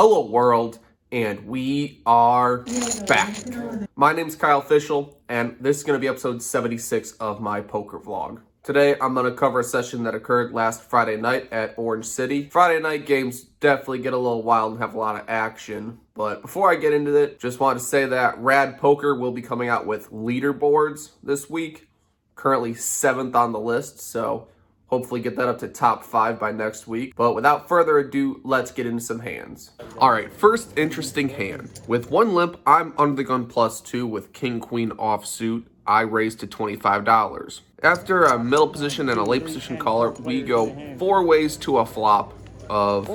Hello world, and we are back. My name's Kyle Fischl, and this is going to be episode 76 of my poker vlog. Today, I'm going to cover a session that occurred last Friday night at Orange City. Friday night games definitely get a little wild and have a lot of action. But before I get into it, just wanted to say that RadPoker will be coming out with leaderboards this week. Currently 7th on the list, so hopefully get that up to top 5 by next week. But without further ado, let's get into some hands. All right, first interesting hand. With one limp, I'm under the gun +2 with king queen offsuit. I raised to $25. After a middle position and a late position caller, we go 4 ways to a flop of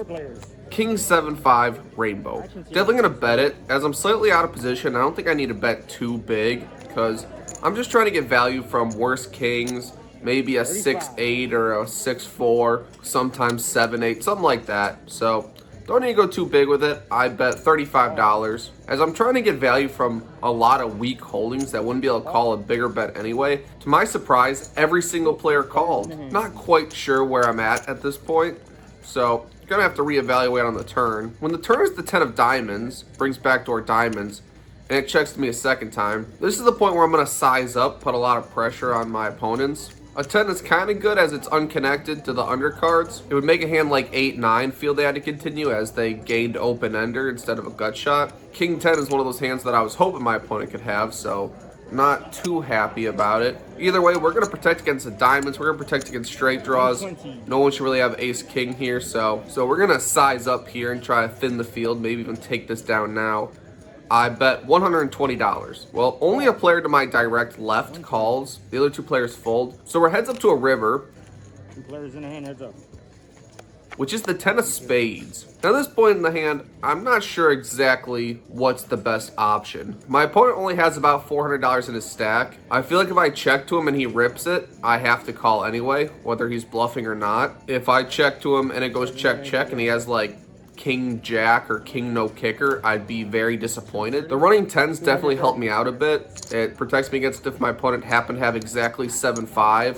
king 7-5 rainbow. Definitely gonna bet it. As I'm slightly out of position, I don't think I need to bet too big because I'm just trying to get value from worse kings, maybe a 6-8 or a 6-4, sometimes 7-8, something like that. So don't need to go too big with it. I bet $35. As I'm trying to get value from a lot of weak holdings that wouldn't be able to call a bigger bet anyway. To my surprise, every single player called. Not quite sure where I'm at this point. So gonna have to reevaluate on the turn. When the turn is the 10 of diamonds, brings backdoor diamonds, and it checks to me a second time, this is the point where I'm gonna size up, put a lot of pressure on my opponents. A 10 is kind of good as it's unconnected to the undercards. It would make a hand like 8-9 feel they had to continue as they gained open-ender instead of a gut shot. King 10 is one of those hands that I was hoping my opponent could have, so not too happy about it. Either way, we're going to protect against the diamonds. We're going to protect against straight draws. No one should really have ace-king here, so we're going to size up here and try to thin the field, maybe even take this down now. I bet $120. Well, only a player to my direct left calls. The other 2 players fold. So we're heads up to a river. 2 players in the hand, heads up. Which is the 10 of spades. Now, at this point in the hand, I'm not sure exactly what's the best option. My opponent only has about $400 in his stack. I feel like if I check to him and he rips it, I have to call anyway, whether he's bluffing or not. If I check to him and it goes check, check, and he has like king jack or king no kicker, I'd be very disappointed. The running 10s definitely helped me out a bit. It protects me against if my opponent happened to have exactly 7-5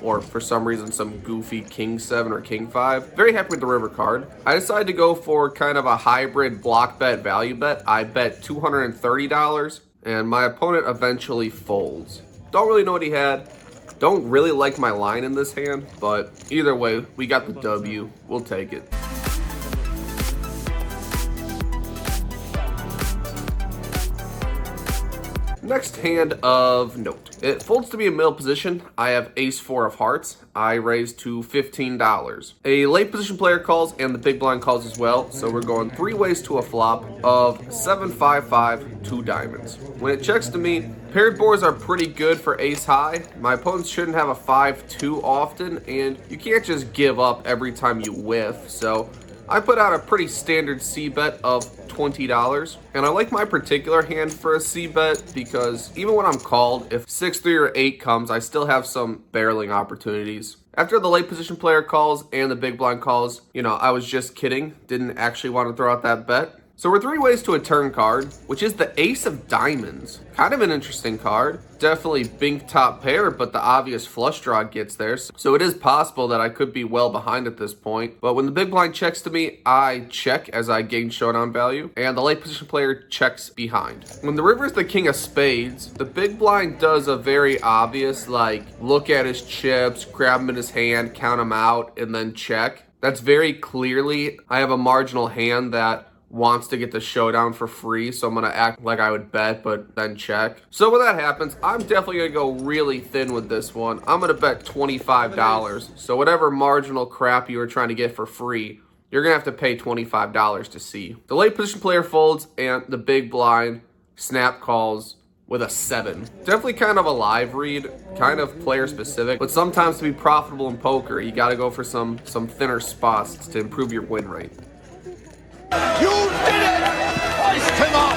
or for some reason some goofy king 7 or king 5. Very happy with the river card. I decided to go for kind of a hybrid block bet value bet. I bet $230 and my opponent eventually folds. Don't really know what he had. Don't really like my line in this hand, but either way, we got the W. We'll take it. Next hand of note. It folds to be a middle position. I have ace-4 of hearts. I raise to $15. A late position player calls and the big blind calls as well. So we're going 3 ways to a flop of 7-5-5, 2 diamonds. When it checks to me, paired boards are pretty good for ace high. My opponents shouldn't have a 5-2 often, and you can't just give up every time you whiff. So I put out a pretty standard C-bet of $20, and I like my particular hand for a C-bet because even when I'm called, if 6-3 or 8 comes, I still have some barreling opportunities. After the late position player calls and the big blind calls, you know, I was just kidding, didn't actually want to throw out that bet. So we're 3 ways to a turn card, which is the ace of diamonds. Kind of an interesting card. Definitely bink top pair, but the obvious flush draw gets there. So it is possible that I could be well behind at this point. But when the big blind checks to me, I check as I gain showdown value. And the late position player checks behind. When the river is the king of spades, the big blind does a very obvious, like, look at his chips, grab him in his hand, count him out, and then check. That's very clearly, I have a marginal hand that wants to get the showdown for free, so I'm gonna act like I would bet but then check. So when that happens, I'm definitely gonna go really thin with this one. I'm gonna bet $25. So whatever marginal crap you were trying to get for free, you're gonna have to pay $25 to see. The late position player folds and the big blind snap calls with a 7. Definitely kind of a live read, kind of player specific, but sometimes to be profitable in poker, you gotta go for some thinner spots to improve your win rate. You did it! Hoist him up!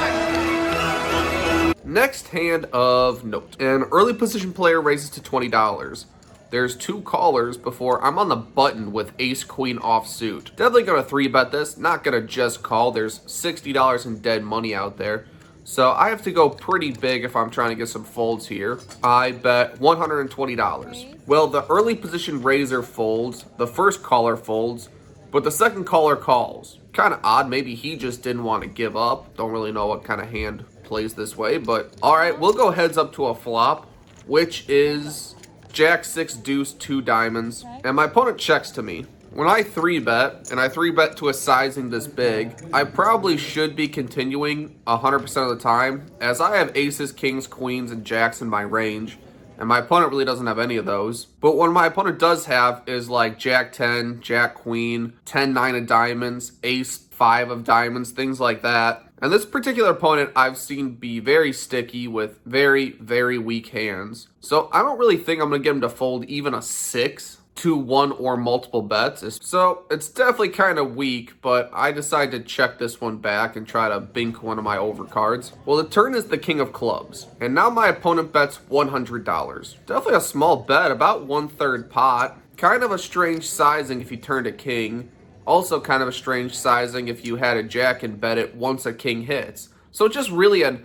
Next hand of note. An early position player raises to $20. There's 2 callers before I'm on the button with ace-queen offsuit. Definitely gonna 3-bet this, not gonna just call. There's $60 in dead money out there. So I have to go pretty big if I'm trying to get some folds here. I bet $120. Well, the early position raiser folds, the first caller folds, But the second caller calls. Kind of odd. Maybe he just didn't want to give up. Don't really know what kind of hand plays this way. But all right, we'll go heads up to a flop, which is Jack 6 deuce 2 diamonds. And my opponent checks to me. When I 3-bet, and I 3-bet to a sizing this big, I probably should be continuing 100% of the time, as I have aces, kings, queens, and jacks in my range, and my opponent really doesn't have any of those. But what my opponent does have is like jack 10, jack queen, 10-9 of diamonds, ace 5 of diamonds, things like that. And this particular opponent I've seen be very sticky with very, very weak hands. So I don't really think I'm going to get him to fold even a 6 to one or multiple bets. So it's definitely kind of weak, but I decided to check this one back and try to bink one of my overcards. Well, the turn is the king of clubs, and now my opponent bets $100. Definitely a small bet, about 1/3 pot. Kind of a strange sizing if you turned a king. Also kind of a strange sizing if you had a jack and bet it once a king hits. So just really an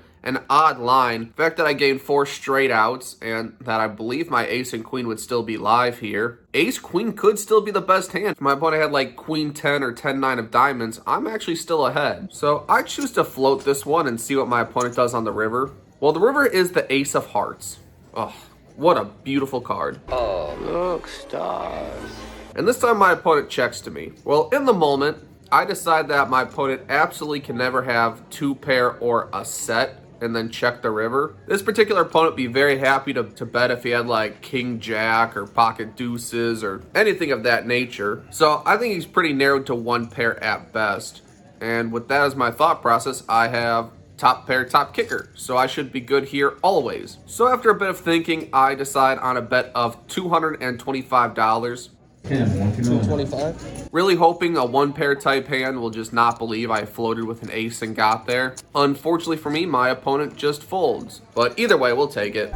odd line. The fact that I gained 4 straight outs and that I believe my ace and queen would still be live here. Ace queen could still be the best hand. If my opponent had like queen 10 or 10-9 of diamonds, I'm actually still ahead. So I choose to float this one and see what my opponent does on the river. Well, the river is the ace of hearts. Oh, what a beautiful card. Oh, look, stars. And this time my opponent checks to me. Well, in the moment, I decide that my opponent absolutely can never have 2 pair or a set and then check the river. This particular opponent would be very happy to bet if he had like king jack or pocket deuces or anything of that nature. So I think he's pretty narrowed to 1 pair at best. And with that as my thought process, I have top pair, top kicker. So I should be good here always. So after a bit of thinking, I decide on a bet of $225. 225. Really hoping a 1-pair type hand will just not believe I floated with an ace and got there. Unfortunately for me, my opponent just folds. But either way, we'll take it.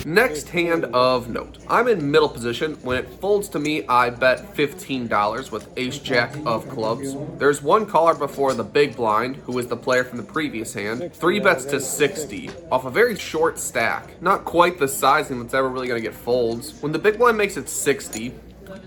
Next hand of note. I'm in middle position. When it folds to me, I bet $15 with ace-jack of clubs. There's one caller before the big blind, who is the player from the previous hand. 3 bets to 60 off a very short stack. Not quite the sizing that's ever really going to get folds. When the big blind makes it 60,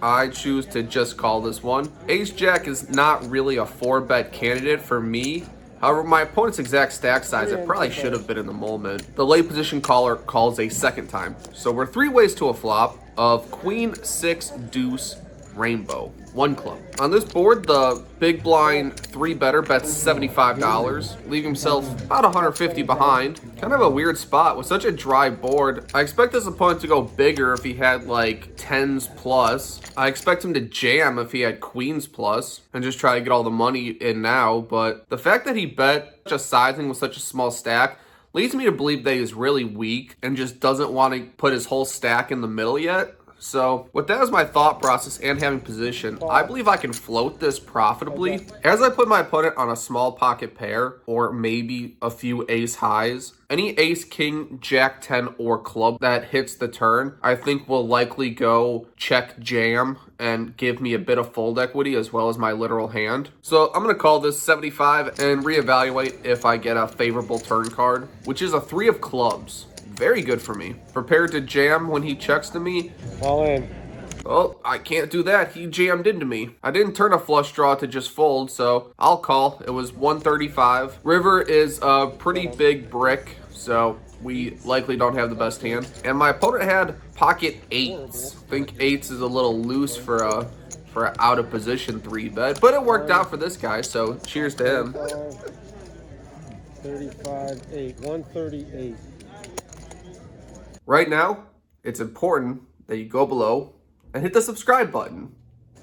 I choose to just call this one. Ace-jack is not really a 4-bet candidate for me. However, my opponent's exact stack size, it probably should have been in the moment. The late position caller calls a second time. So we're 3 ways to a flop of queen, 6, deuce, rainbow. 1 club. On this board, the big blind 3-better bets $75, leaving himself about 150 behind. Kind of a weird spot with such a dry board. I expect this opponent to go bigger if he had like 10s plus. I expect him to jam if he had queens plus and just try to get all the money in now. But the fact that he bet just sizing with such a small stack leads me to believe that he's really weak and just doesn't want to put his whole stack in the middle yet. So with that as my thought process and having position, I believe I can float this profitably. As I put my opponent on a small pocket pair or maybe a few ace highs, any ace, king, jack 10 or club that hits the turn, I think will likely go check jam and give me a bit of fold equity as well as my literal hand. So I'm going to call this 75 and reevaluate if I get a favorable turn card, which is a 3 of clubs. Very good for me. Prepared to jam when he checks to me. All in. Oh, I can't do that. He jammed into me. I didn't turn a flush draw to just fold, so I'll call. It was 135. River is a pretty big brick, so we likely don't have the best hand. And my opponent had pocket 8s. I think 8s is a little loose for a out of position 3-bet, but it worked out for this guy, so cheers to him. 35, 8, 138. Right now, it's important that you go below and hit the subscribe button.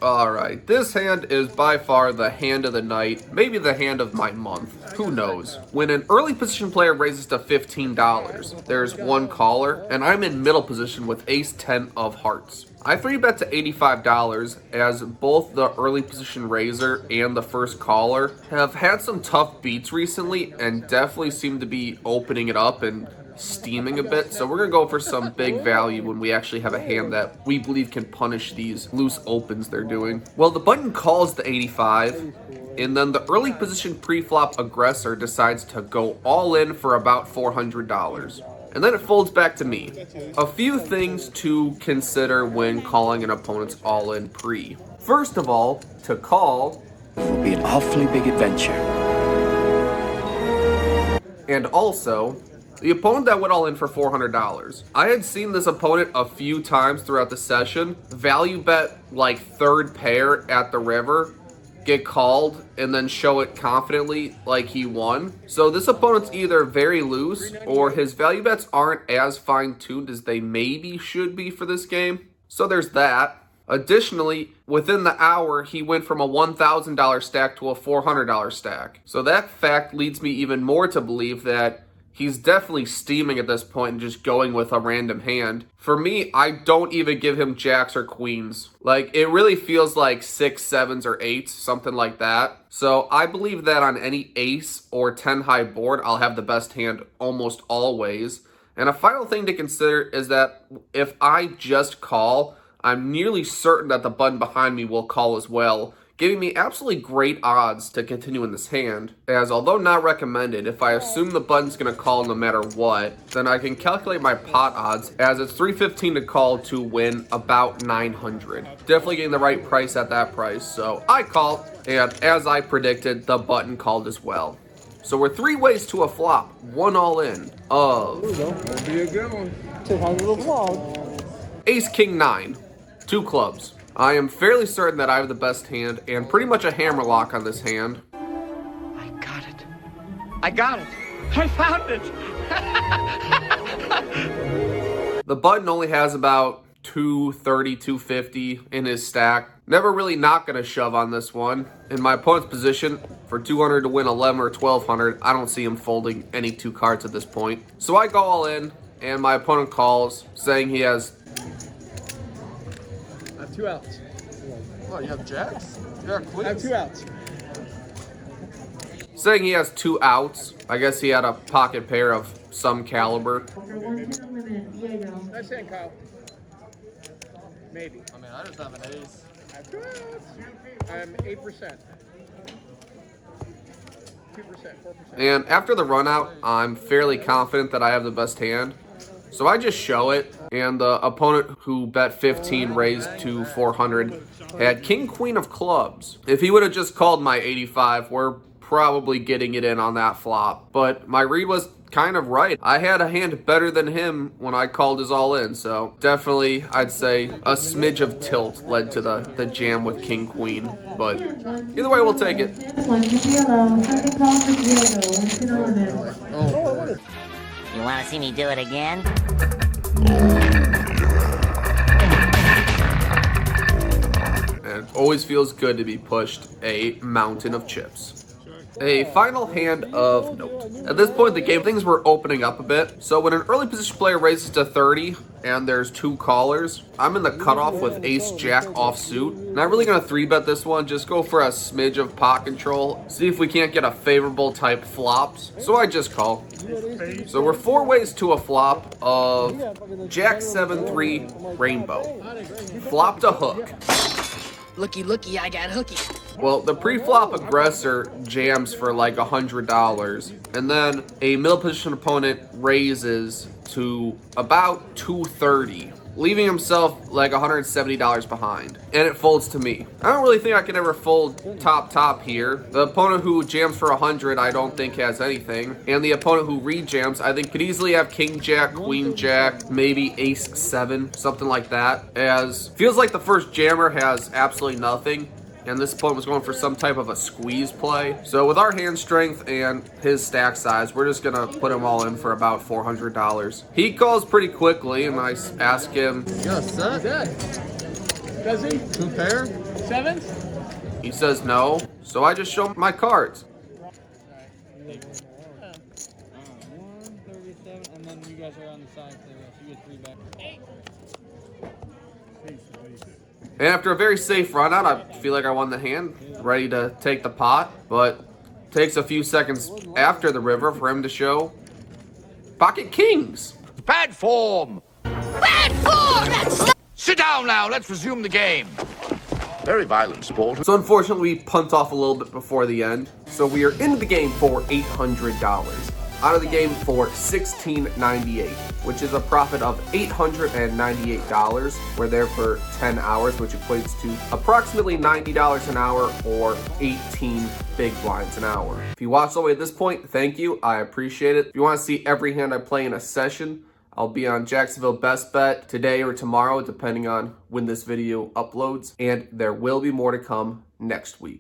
Alright, this hand is by far the hand of the night, maybe the hand of my month, who knows. When an early position player raises to $15, there's 1 caller, and I'm in middle position with ace 10 of hearts. I 3-bet to $85 as both the early position raiser and the first caller have had some tough beats recently and definitely seem to be opening it up and steaming a bit, so we're gonna go for some big value when we actually have a hand that we believe can punish these loose opens they're doing. Well, the button calls the 85 and then the early position pre-flop aggressor decides to go all in for about $400. And then it folds back to me. A few things to consider when calling an opponent's all-in pre. First of all, to call It'll be an awfully big adventure. and also the opponent that went all in for $400. I had seen this opponent a few times throughout the session value bet like third pair at the river, get called, and then show it confidently like he won. So this opponent's either very loose or his value bets aren't as fine-tuned as they maybe should be for this game. So there's that. Additionally, within the hour, he went from a $1,000 stack to a $400 stack. So that fact leads me even more to believe that he's definitely steaming at this point and just going with a random hand. For me, I don't even give him jacks or queens. Like, it really feels like 6, 7s, or 8s, something like that. So I believe that on any ace or 10 high board, I'll have the best hand almost always. And a final thing to consider is that if I just call, I'm nearly certain that the button behind me will call as well, giving me absolutely great odds to continue in this hand, as although not recommended, if I assume the button's going to call no matter what, then I can calculate my pot odds as it's $315 to call to win about $900. Definitely getting the right price at that price, so I call, and as I predicted, the button called as well. So we're 3 ways to a flop, 1 all in of That'll be a good one. Say hi to the vlog. Ace King 9, 2 clubs. I am fairly certain that I have the best hand and pretty much a hammer lock on this hand. I got it. I got it. I found it. The button only has about 230, 250 in his stack. Never really not going to shove on this one. In my opponent's position, for 200 to win 11 or 1200, I don't see him folding any 2 cards at this point. So I go all in, and my opponent calls, saying he has 2 outs. What, you have jacks? You have I have 2 outs. Saying he has 2 outs. I guess he had a pocket pair of some caliber. Nice hand, Kyle. Maybe. I mean, I just have an ace. I have 2 outs. I'm 8%. 2%, 4%. And after the run out, I'm fairly confident that I have the best hand. So I just show it, and the opponent who bet 15 raised to 400 had King Queen of clubs. If he would have just called my 85, we're probably getting it in on that flop. But my read was kind of right. I had a hand better than him when I called his all in, so definitely I'd say a smidge of tilt led to the jam with King Queen. But either way, we'll take it. You want to see me do it again? And it always feels good to be pushed a mountain of chips. A final hand of note. At this point in the game, things were opening up a bit. So when an early position player raises to 30 and there's 2 callers, I'm in the cutoff with ace-jack offsuit. Not really going to 3-bet this one, just go for a smidge of pot control. See if we can't get a favorable type flops. So I just call. So we're 4 ways to a flop of jack 7-3 rainbow. Flopped a hook. Looky, looky, I got hooky. Well, the pre-flop aggressor jams for like $100, and then a middle position opponent raises to about $230, leaving himself like $170 behind, and it folds to me. I don't really think I can ever fold top here. The opponent who jams for 100, I don't think has anything, and the opponent who re-jams, I think could easily have king jack, queen jack, maybe ace 7, something like that, as feels like the first jammer has absolutely nothing. And this opponent was going for some type of a squeeze play. So with our hand strength and his stack size, we're just going to put him all in for about $400. He calls pretty quickly, and I ask him, You got a set? Does he? 2 pair? 7s? he says no. So I just show him my cards. 137, and then you guys are on the side, so you get 3 back. And after a very safe run out, I feel like I won the hand, ready to take the pot, but takes a few seconds after the river for him to show pocket kings. Bad form! Bad form! Sit down now, let's resume the game. very violent sport. So unfortunately, we punt off a little bit before the end. So we are into the game for $800. Out of the game for $16.98, which is a profit of $898. We're there for 10 hours, which equates to approximately $90 an hour or 18 big blinds an hour. If you watched all the way to this point, thank you. I appreciate it. If you want to see every hand I play in a session, I'll be on Jacksonville Best Bet today or tomorrow, depending on when this video uploads, and there will be more to come next week.